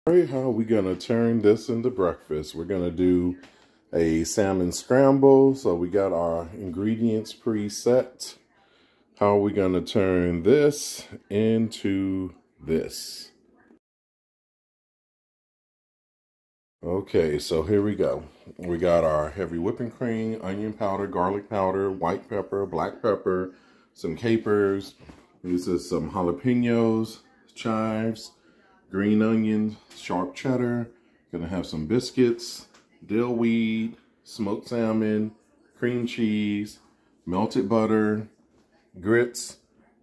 Alright, how are we gonna turn this into breakfast? We're gonna do a salmon scramble. So we got our ingredients preset. How are we gonna turn this into this? Okay, so here we go. We got our heavy whipping cream, onion powder, garlic powder, white pepper, black pepper, some capers. This is some jalapenos, chives, green onions, sharp cheddar. Gonna have some biscuits, dill weed, smoked salmon, cream cheese, melted butter, grits,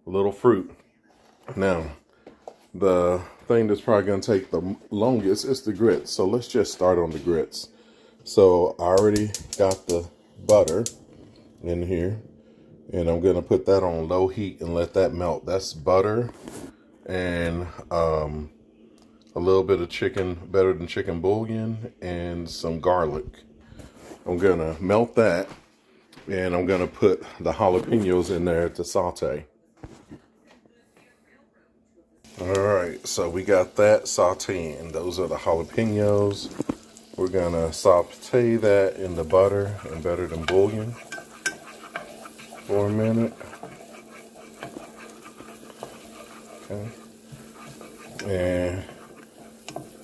a little fruit. Now, the thing that's probably gonna take the longest is the grits. So let's just start on the grits. So I already got the butter in here, and I'm gonna put that on low heat and let that melt. That's butter and a little bit of chicken, better than chicken bouillon, and some garlic. I'm gonna melt that, and I'm gonna put the jalapenos in there to saute. All right, so we got that sauteing. Those are the jalapenos. We're gonna saute that in the butter and better than bouillon for a minute. Okay. And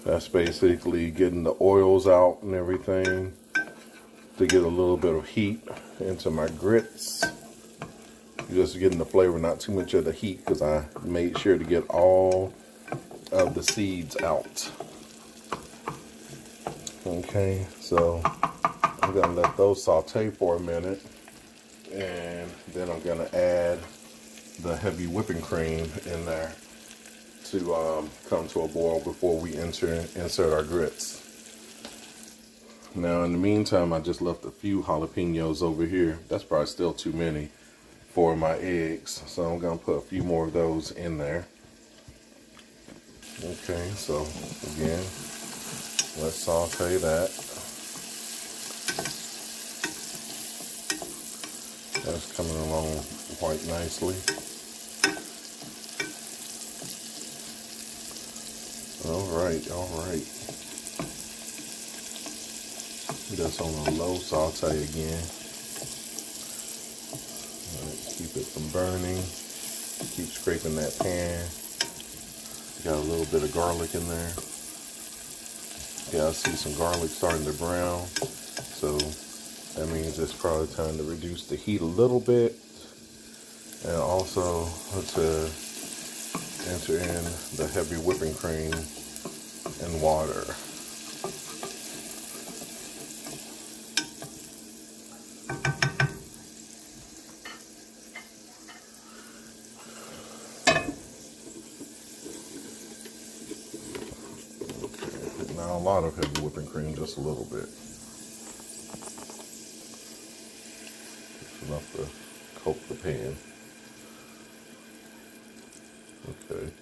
that's basically getting the oils out and everything to get a little bit of heat into my grits. Just getting the flavor, not too much of the heat, because I made sure to get all of the seeds out. Okay, so I'm gonna let those saute for a minute, and then I'm gonna add the heavy whipping cream in there to come to a boil before we insert our grits. Now, in the meantime, I just left a few jalapenos over here. That's probably still too many for my eggs, so I'm gonna put a few more of those in there. Okay, so again, let's saute that. That's coming along quite nicely. All right. That's on a low saute again. Keep it from burning. Keep scraping that pan. Got a little bit of garlic in there. Yeah, I see some garlic starting to brown. So that means it's probably time to reduce the heat a little bit. And also to enter in the heavy whipping cream and water. Not a lot of heavy whipping cream, just a little bit. Just enough to coat the pan. Okay.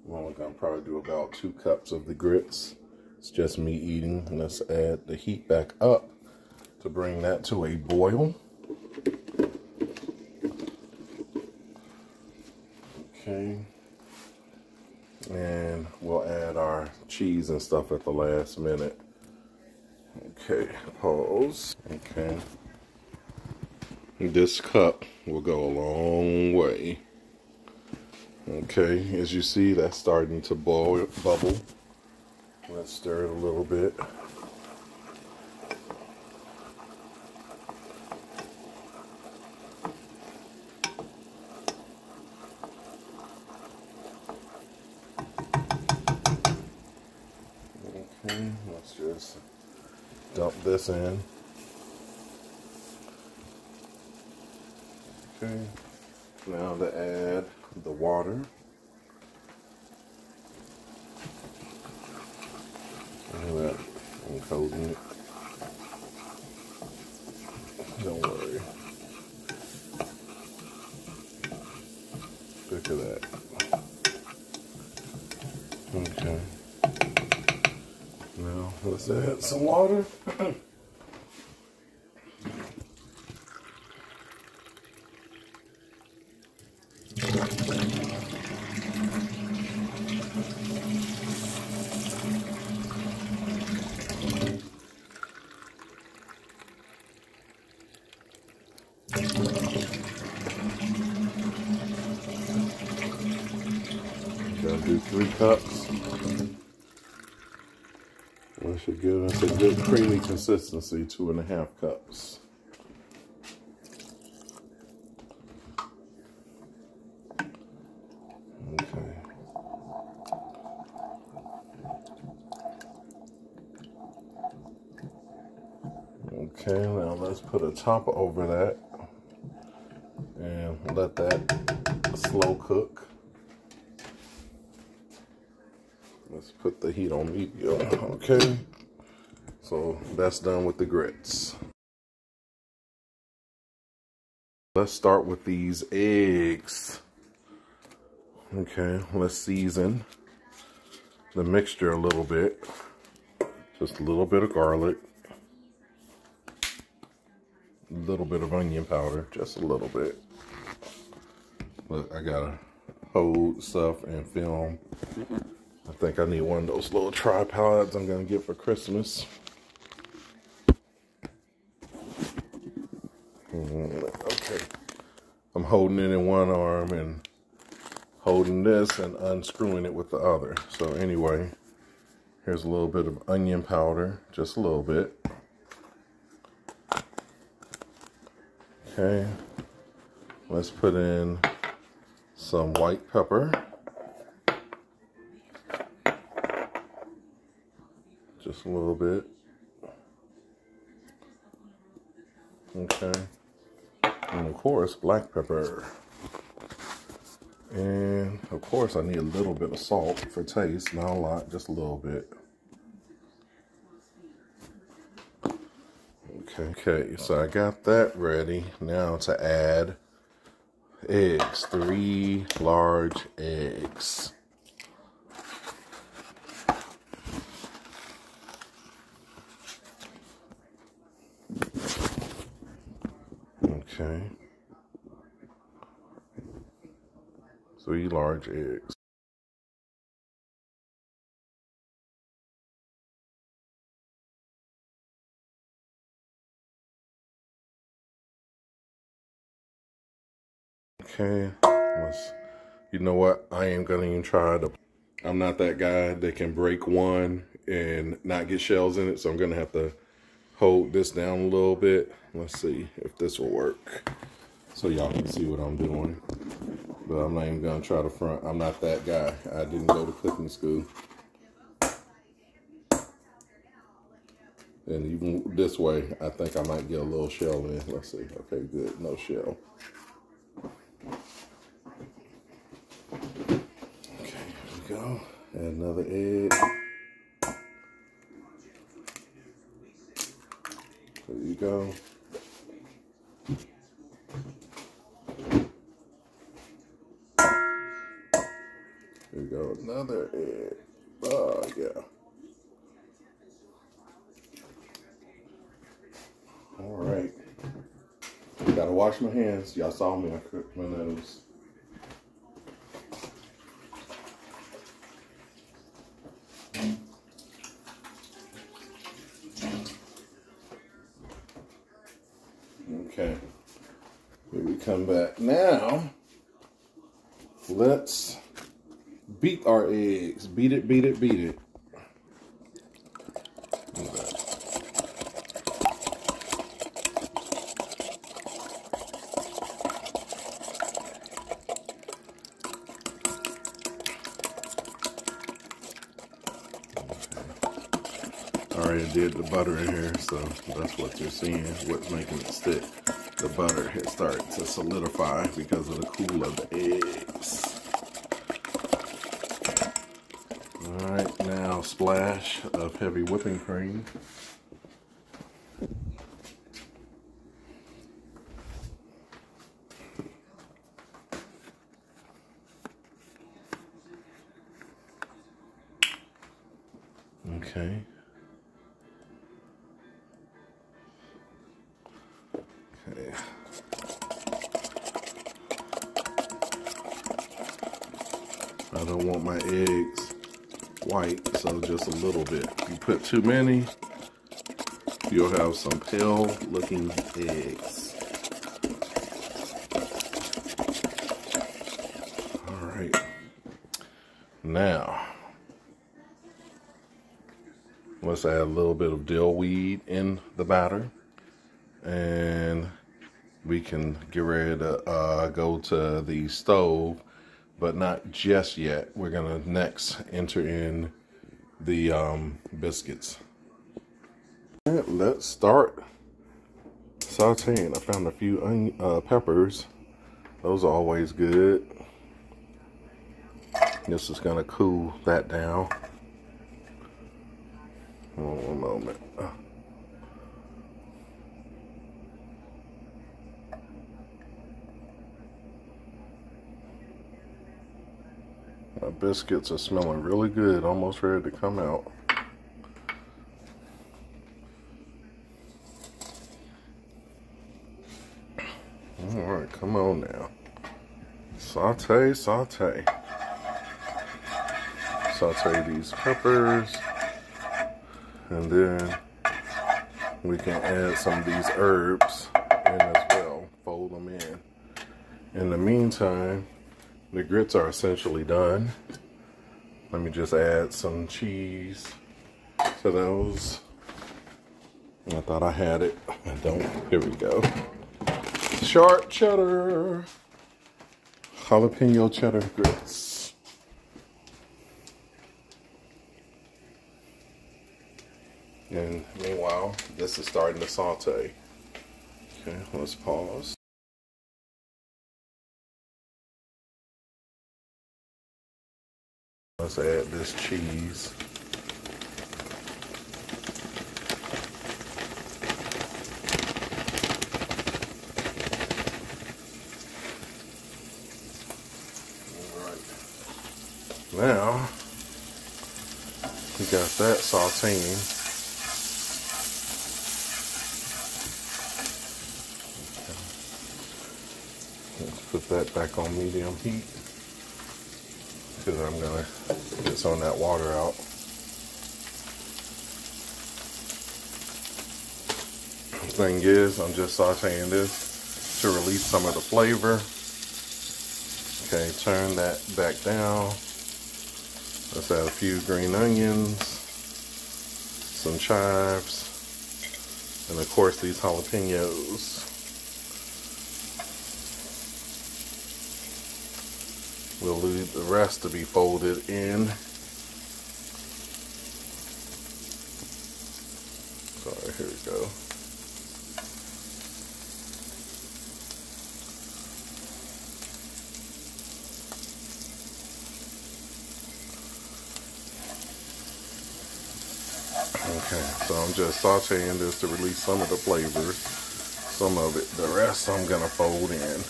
I'm only gonna probably do about 2 cups of the grits. It's just me eating. Let's add the heat back up to bring that to a boil. Okay. And we'll add our cheese and stuff at the last minute. Okay, pause. Okay. This cup will go a long way. Okay, as you see, that's starting to bubble. Let's stir it a little bit. Okay, let's just dump this in. Okay, now to add the water. Look at that, I'm coating it. Don't worry. Look at that. Okay. Now let's add some water. Gonna do 3 cups. That should give us a good creamy consistency, 2.5 cups. Okay. Okay, now let's put a top over that and let that slow cook. Let's put the heat on medium. Okay, so that's done with the grits. Let's start with these eggs. Okay, let's season the mixture a little bit. Just a little bit of garlic, a little bit of onion powder, just a little bit. Look, I gotta hold stuff and film. I think I need one of those little tripods I'm gonna get for Christmas. Okay, I'm holding it in one arm and holding this and unscrewing it with the other. So anyway, here's a little bit of onion powder, just a little bit. Okay, let's put in some white pepper. Just a little bit. Okay. And of course, black pepper. And of course, I need a little bit of salt for taste. Not a lot, just a little bit. Okay, so I got that ready. Now to add eggs. 3 large eggs. Okay. 3 large eggs. Okay, you know what? I ain't gonna even try to. I'm not that guy that can break one and not get shells in it, so I'm gonna have to hold this down a little bit. Let's see if this will work, so y'all can see what I'm doing. But I'm not even gonna try to front. I'm not that guy. I didn't go to cooking school. And even this way, I think I might get a little shell in. Let's see. Okay, good. No shell. Okay, here we go. Add another egg. There you go. There you go. Another egg. Oh, yeah. All right. Gotta wash my hands. Y'all saw me. I cooked my nose. Okay. Here we come back. Now, let's beat our eggs. Beat it, beat it, beat it. I already did the butter in here, so that's what you're seeing, what's making it stick. The butter has started to solidify because of the cool of the eggs. All right, now splash of heavy whipping cream. Okay, I don't want my eggs white, so just a little bit. If you put too many, you'll have some pale looking eggs. All right. Now, let's add a little bit of dill weed in the batter. And we can get ready to go to the stove, but not just yet. We're gonna next enter in the biscuits. And let's start sauteing. I found a few peppers. Those are always good. This is gonna cool that down. One moment. My biscuits are smelling really good, almost ready to come out. All right, come on now. Saute, saute. Saute these peppers. And then we can add some of these herbs in as well. Fold them in. In the meantime, the grits are essentially done. Let me just add some cheese to those. I thought I had it. I don't. Here we go. Sharp cheddar. Jalapeno cheddar grits. And meanwhile, this is starting to saute. Okay, let's pause. Let's add this cheese. All right. Now, we got that sauteing. Let's put that back on medium heat. Because I'm gonna get some of that water out. Thing is, I'm just sauteing this to release some of the flavor. Okay, turn that back down. Let's add a few green onions, some chives, and of course these jalapenos. We'll leave the rest to be folded in. Sorry, here we go. Okay, so I'm just sauteing this to release some of the flavors. Some of it, the rest I'm gonna fold in.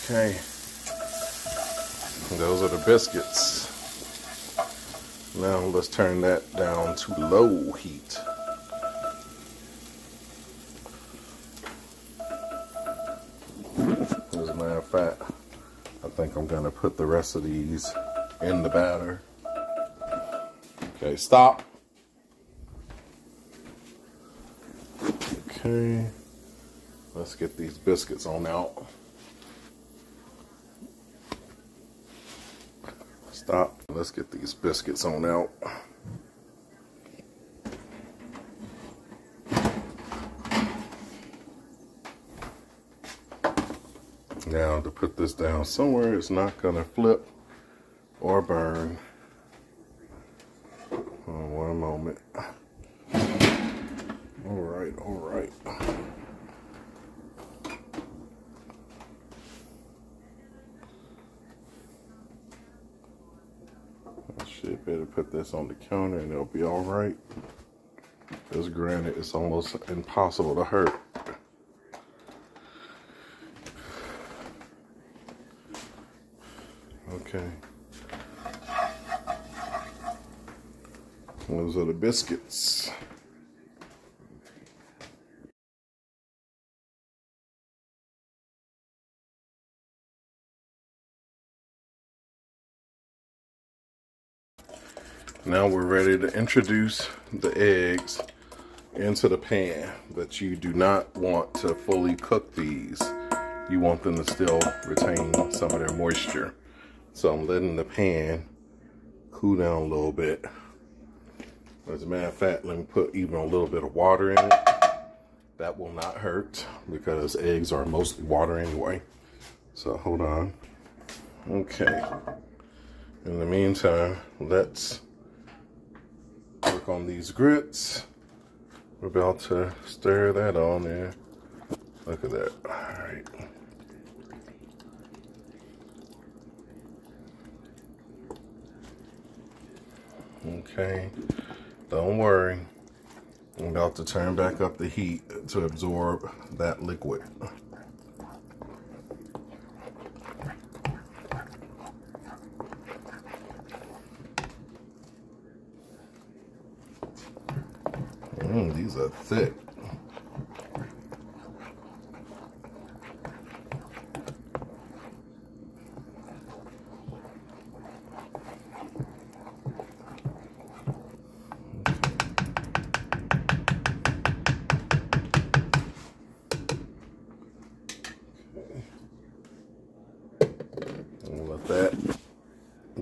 Okay. Those are the biscuits. Now let's turn that down to low heat. As a matter of fact, I think I'm gonna put the rest of these in the batter. Okay, stop. Okay, let's get these biscuits on out. Stop. Let's get these biscuits on out. Now to put this down somewhere it's not gonna flip or burn. Oh, one moment. All right, all right. I should better put this on the counter and it'll be all right. Because granted, it's almost impossible to hurt. Okay. Those are the biscuits. Now we're ready to introduce the eggs into the pan, but you do not want to fully cook these. You want them to still retain some of their moisture. So I'm letting the pan cool down a little bit. As a matter of fact, let me put even a little bit of water in it. That will not hurt because eggs are mostly water anyway. So hold on. Okay. In the meantime, let's work on these grits. We're about to stir that on there. Look at that. All right. Okay. Don't worry. I'm about to turn back up the heat to absorb that liquid. These are thick. I'll let that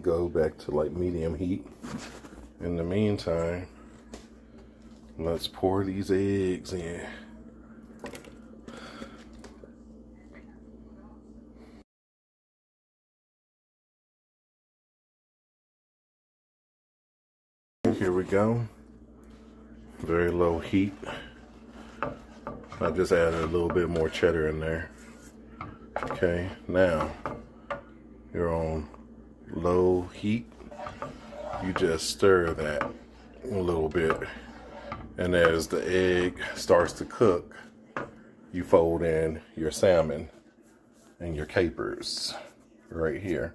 go back to like medium heat. In the meantime, let's pour these eggs in. Here we go. Very low heat. I just added a little bit more cheddar in there. Okay, now you're on low heat. You just stir that a little bit. And as the egg starts to cook, you fold in your salmon and your capers right here.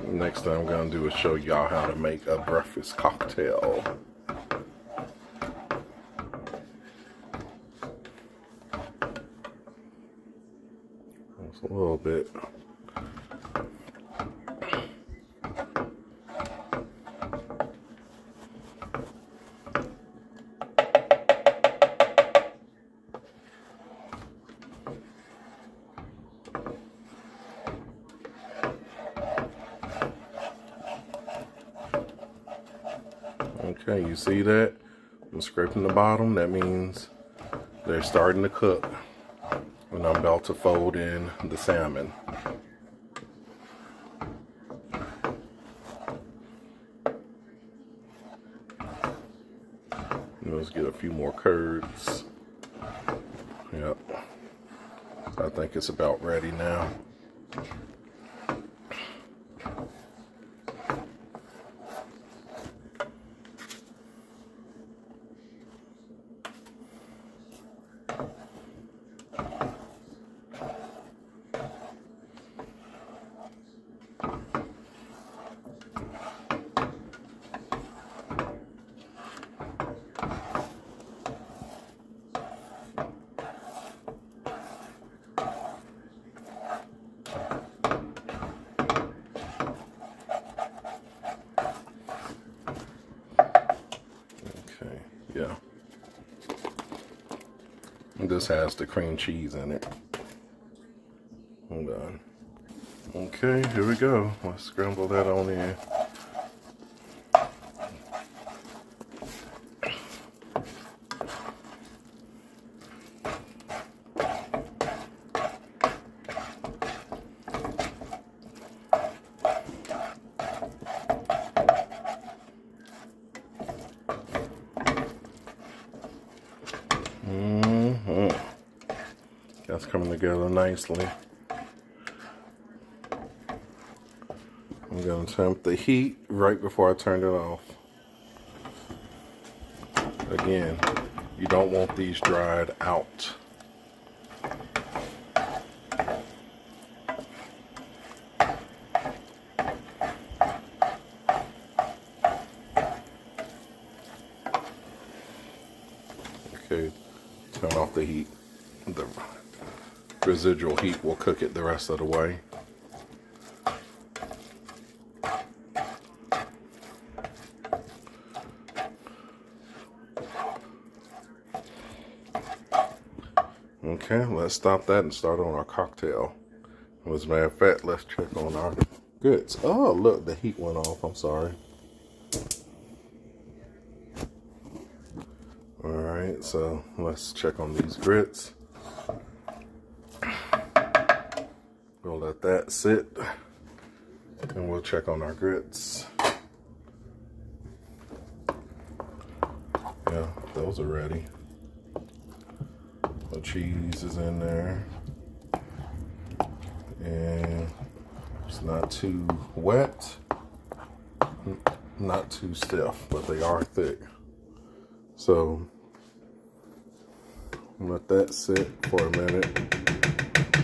Next thing I'm gonna do is show y'all how to make a breakfast cocktail. Just a little bit. Okay, you see that? I'm scraping the bottom. That means they're starting to cook. And I'm about to fold in the salmon. Let's get a few more curds. Yep. I think it's about ready now. Yeah. This has the cream cheese in it. Hold on. Okay, here we go. Let's scramble that on in. That's coming together nicely. I'm going to turn up the heat right before I turn it off. Again, you don't want these dried out. Okay, turn off the heat. The residual heat will cook it the rest of the way. Okay, let's stop that and start on our cocktail. As a matter of fact, let's check on our grits. Oh, look, the heat went off. I'm sorry. All right, so let's check on these grits. We'll let that sit, and we'll check on our grits. Yeah, those are ready. The cheese is in there, and it's not too wet, not too stiff, but they are thick. So let that sit for a minute,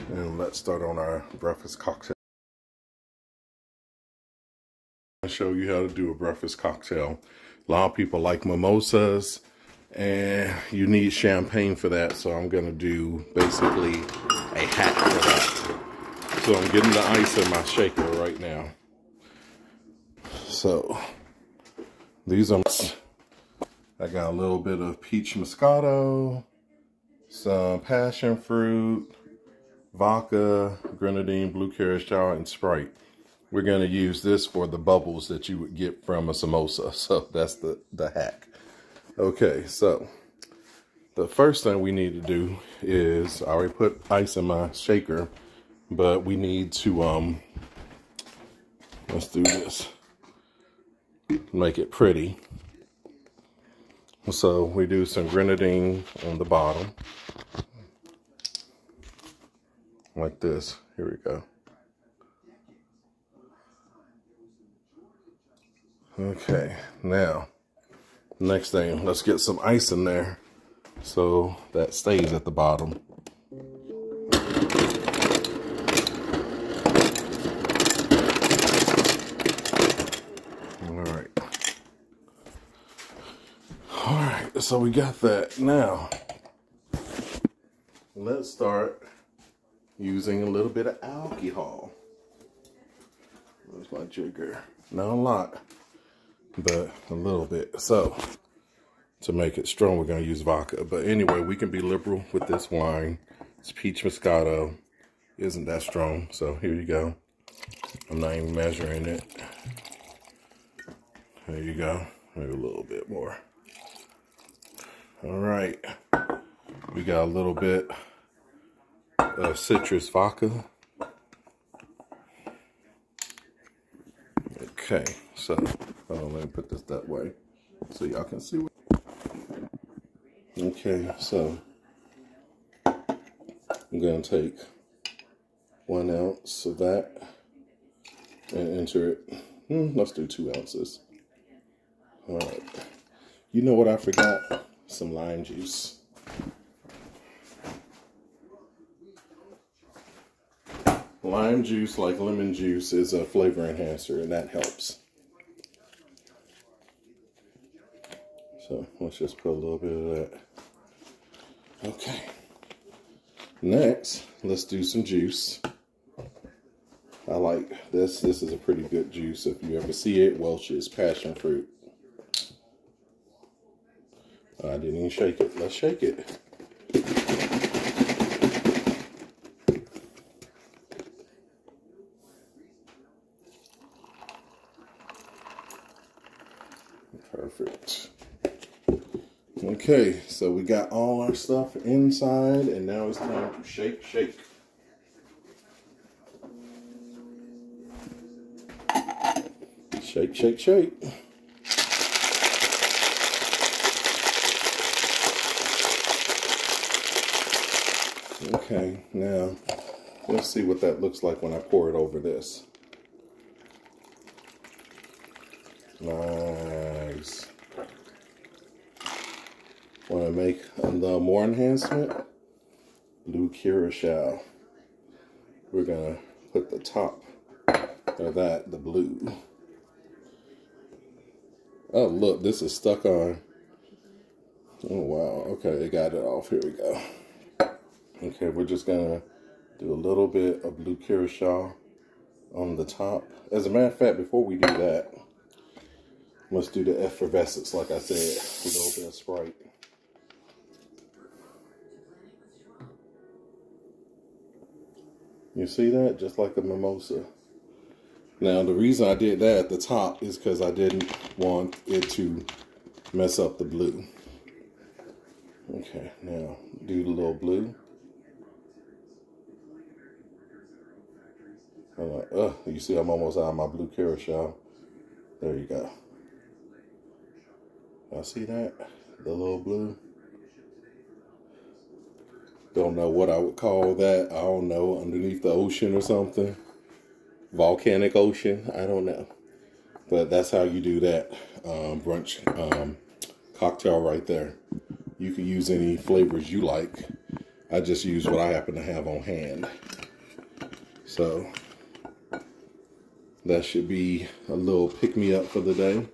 and let's start on our breakfast cocktail. I'll show you how to do a breakfast cocktail. A lot of people like mimosas, and you need champagne for that, so I'm gonna do basically a hack for that. So I'm getting the ice in my shaker right now. So these are, I got a little bit of peach moscato, some passion fruit, vodka, grenadine, blue curacao, and Sprite. We're gonna use this for the bubbles that you would get from a samosa. So that's the hack. Okay, so the first thing we need to do is, I already put ice in my shaker, but we need to, let's do this, make it pretty. So we do some grenadine on the bottom, like this. Here we go. Okay, now, next thing, let's get some ice in there so that stays at the bottom. All right, so we got that. Now, let's start using a little bit of alcohol. Where's my jigger? Not a lot, but a little bit. So, to make it strong, we're going to use vodka. But anyway, we can be liberal with this wine. It's peach moscato. Isn't that strong? So here you go. I'm not even measuring it. There you go. Maybe a little bit more. All right. We got a little bit of citrus vodka. Okay, so let me put this that way so y'all can see. Okay, so I'm gonna take 1 ounce of that and enter it. Let's do 2 ounces. All right. You know what I forgot? Some lime juice. Lime juice, like lemon juice, is a flavor enhancer, and that helps. So let's just put a little bit of that. Okay. Next, let's do some juice. I like this. This is a pretty good juice. If you ever see it, Welch's passion fruit. I didn't even shake it. Let's shake it. Perfect. Okay, so we got all our stuff inside, and now it's time to shake. Shake. Okay, now let's see what that looks like when I pour it over this. Nice. Want to make a little more enhancement? Blue curacao. We're gonna put the top of that, the blue. Oh, look, this is stuck on. Oh, wow. Okay, it got it off. Here we go. Okay, we're just going to do a little bit of blue curacao on the top. As a matter of fact, before we do that, let's do the effervescence, like I said, a little bit of Sprite. You see that? Just like a mimosa. Now, the reason I did that at the top is because I didn't want it to mess up the blue. Okay, now do the little blue. I'm like, you see I'm almost out of my blue curacao. There you go. I see that? The little blue. Don't know what I would call that. I don't know, underneath the ocean or something. Volcanic ocean, I don't know. But that's how you do that brunch cocktail right there. You can use any flavors you like. I just use what I happen to have on hand. So that should be a little pick-me-up for the day.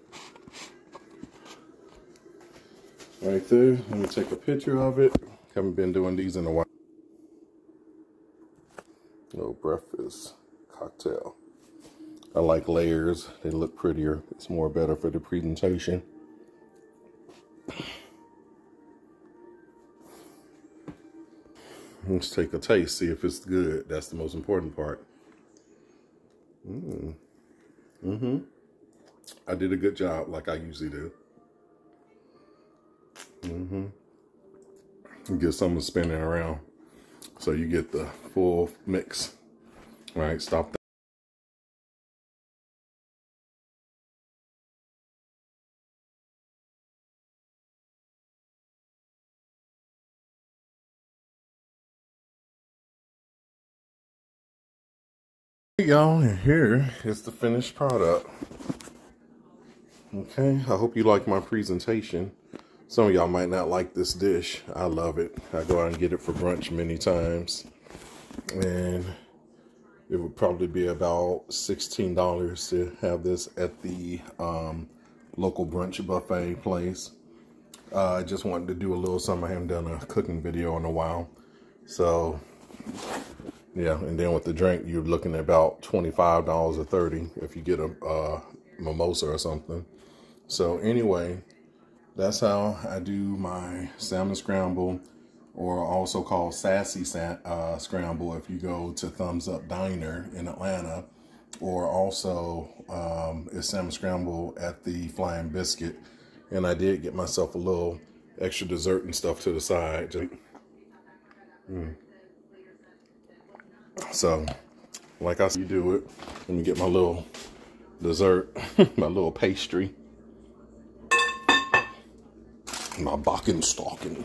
Right there. Let me take a picture of it. Haven't been doing these in a while. Little breakfast cocktail. I like layers. They look prettier. It's more better for the presentation. Let's take a taste, see if it's good. That's the most important part. I did a good job, like I usually do. Get some spinning around so you get the full mix. All right, stop that. Y'all, and here is the finished product. Okay, I hope you like my presentation. Some of y'all might not like this dish. I love it. I go out and get it for brunch many times. And it would probably be about $16 to have this at the local brunch buffet place. I just wanted to do a little something. I haven't done a cooking video in a while. So, yeah. And then with the drink, you're looking at about $25 or $30 if you get a mimosa or something. So anyway, that's how I do my salmon scramble, or also called sassy scramble if you go to Thumbs Up Diner in Atlanta, or also it's salmon scramble at the Flying Biscuit. And I did get myself a little extra dessert and stuff to the side. So, like I said, you do it. Let me get my little dessert, my little pastry. My Bostock. A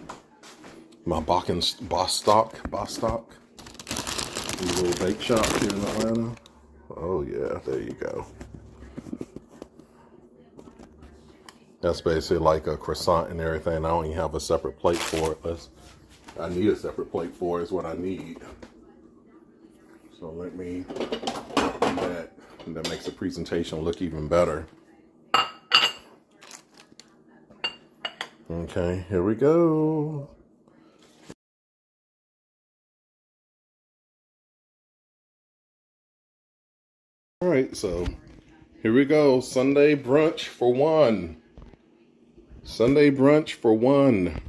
little bake shop here in Atlanta. Oh yeah, there you go. That's basically like a croissant and everything. I don't even have a separate plate for it. I need a separate plate for it, is what I need. So let me do that. And that makes the presentation look even better. Okay, here we go. All right, so here we go. Sunday brunch for one. Sunday brunch for one.